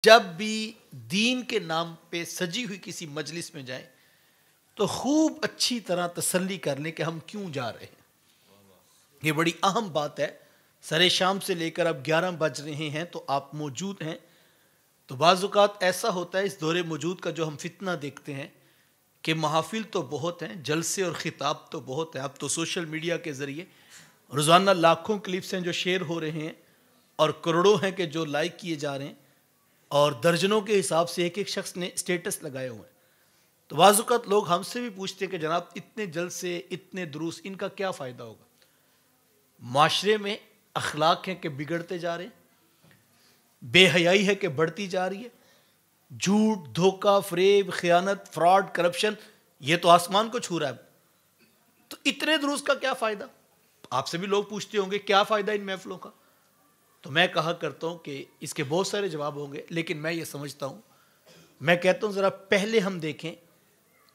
जब भी दीन के नाम पे सजी हुई किसी मजलिस में जाएं तो खूब अच्छी तरह तसल्ली कर लें कि हम क्यों जा रहे हैं। ये बड़ी अहम बात है। सरे शाम से लेकर अब 11 बज रहे हैं तो आप मौजूद हैं। तो बाज़-औक़ात ऐसा होता है इस दौरे मौजूद का जो हम फितना देखते हैं कि महाफिल तो बहुत हैं, जलसे और ख़िताब तो बहुत है। अब तो सोशल मीडिया के ज़रिए रोज़ाना लाखों क्लिप्स हैं जो शेयर हो रहे हैं और करोड़ों हैं कि जो लाइक किए जा रहे हैं और दर्जनों के हिसाब से एक एक शख्स ने स्टेटस लगाए हुए हैं। तो बाज़-औक़ात लोग हमसे भी पूछते हैं कि जनाब इतने जलसे, इतने दुरूस, इनका क्या फ़ायदा होगा। माशरे में अखलाक हैं कि बिगड़ते जा रहे हैं, बेहयाई है कि बढ़ती जा रही है, झूठ, धोखा, फ़रेब, ख़यानत, फ्रॉड, करप्शन, ये तो आसमान को छू रहा है। तो इतने दुरूस का क्या फ़ायदा। आपसे भी लोग पूछते होंगे क्या फ़ायदा इन महफ़िलों का। तो मैं कहा करता हूँ कि इसके बहुत सारे जवाब होंगे, लेकिन मैं ये समझता हूँ, मैं कहता हूँ ज़रा पहले हम देखें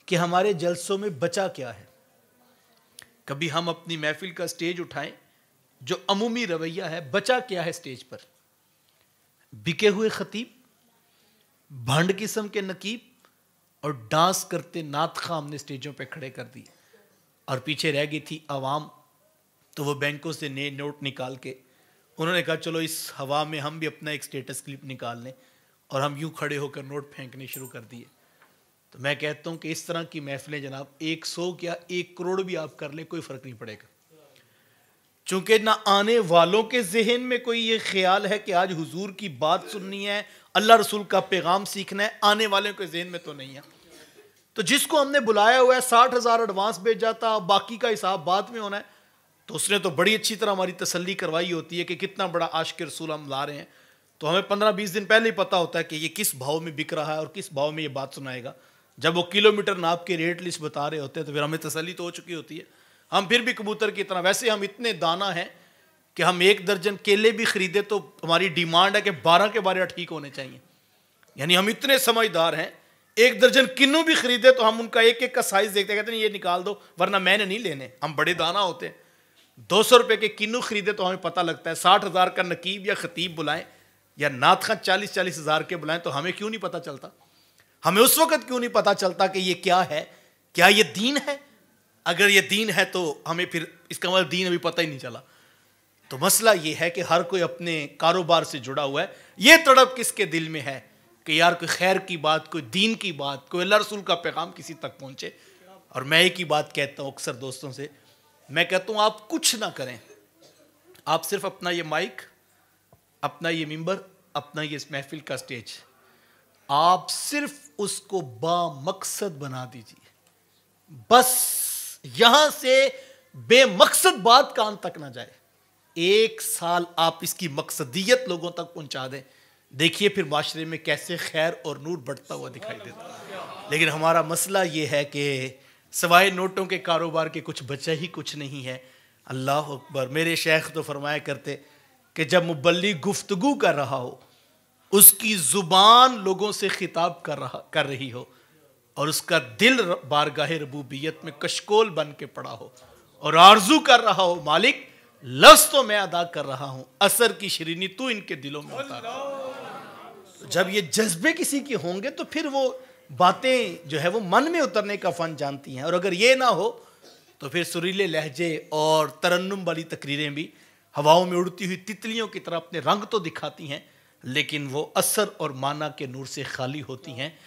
कि हमारे जलसों में बचा क्या है। कभी हम अपनी महफिल का स्टेज उठाएं, जो अमूमी रवैया है, बचा क्या है स्टेज पर। बिके हुए खतीब, भंड किस्म के नकीब और डांस करते नात खा हमने स्टेजों पे खड़े कर दिए और पीछे रह गई थी आवाम। तो वो बैंकों से नए नोट निकाल के उन्होंने कहा चलो इस हवा में हम भी अपना एक स्टेटस क्लिप निकाल लें, और हम यूं खड़े होकर नोट फेंकने शुरू कर दिए। तो मैं कहता हूं कि इस तरह की महफिलें जनाब 100 या 1 करोड़ भी आप कर लें कोई फ़र्क नहीं पड़ेगा, चूंकि ना आने वालों के जहन में कोई ये ख्याल है कि आज हुजूर की बात सुननी है, अल्लाह रसूल का पैगाम सीखना है, आने वाले के जहन में तो नहीं है। तो जिसको हमने बुलाया हुआ है 60,000 एडवांस भेज जाता, बाकी का हिसाब बाद में होना है, तो उसने तो बड़ी अच्छी तरह हमारी तसल्ली करवाई होती है कि कितना बड़ा आशिक रसूल हम ला रहे हैं। तो हमें 15-20 दिन पहले ही पता होता है कि ये किस भाव में बिक रहा है और किस भाव में ये बात सुनाएगा। जब वो किलोमीटर नाप के रेट लिस्ट बता रहे होते हैं तो फिर हमें तसल्ली तो हो चुकी होती है। हम फिर भी कबूतर की तरह, वैसे हम इतने दाना हैं कि हम 1 दर्जन केले भी खरीदे तो हमारी डिमांड है कि 12 के 12 ठीक होने चाहिए। यानी हम इतने समझदार हैं, 1 दर्जन किन्नू भी खरीदे तो हम उनका एक एक का साइज देखते, कहते हैं ये निकाल दो वरना मैंने नहीं लेने। हम बड़े दाना होते हैं। 200 रुपये के किन्नू खरीदे तो हमें पता लगता है। 60,000 का नकीब या खतीब बुलाएं या नात खां 40-40 हज़ार के बुलाएं तो हमें क्यों नहीं पता चलता। हमें उस वक्त क्यों नहीं पता चलता कि ये क्या है, क्या ये दीन है। अगर ये दीन है तो हमें फिर इसका मतलब दीन अभी पता ही नहीं चला। तो मसला ये है कि हर कोई अपने कारोबार से जुड़ा हुआ है। ये तड़प किसके दिल में है कि यार कोई खैर की बात, कोई दीन की बात, कोई अल्लाह रसूल का पैगाम किसी तक पहुंचे। और मैं एक ही बात कहता हूँ अक्सर दोस्तों से, मैं कहता हूँ आप कुछ ना करें, आप सिर्फ अपना ये माइक, अपना ये मिंबर, अपना ये महफिल का स्टेज, आप सिर्फ उसको बामकसद बना दीजिए। बस यहां से बेमकसद बात कान तक ना जाए। 1 साल आप इसकी मकसदियत लोगों तक पहुंचा दें, देखिए फिर माशरे में कैसे खैर और नूर बढ़ता हुआ दिखाई देता है। लेकिन हमारा मसला ये है कि सवाए नोटों के कारोबार के कुछ बचा ही कुछ नहीं है। अल्लाह अकबर। मेरे शेख तो फरमाया करते कि जब मुबल्लिग गुफ्तगू कर रहा हो, उसकी जुबान लोगों से खिताब कर रही हो और उसका दिल बारगाह रबूबियत में कशकोल बन के पड़ा हो और आरजू कर रहा हो, मालिक लफ्ज़ तो मैं अदा कर रहा हूं, असर की शरीनी तू इनके दिलों में उतार। तो जब ये जज्बे किसी के होंगे तो फिर वो बातें जो है वो मन में उतरने का फन जानती हैं। और अगर ये ना हो तो फिर सुरीले लहजे और तरन्नुम वाली तकरीरें भी हवाओं में उड़ती हुई तितलियों की तरह अपने रंग तो दिखाती हैं, लेकिन वो असर और माना के नूर से खाली होती हैं।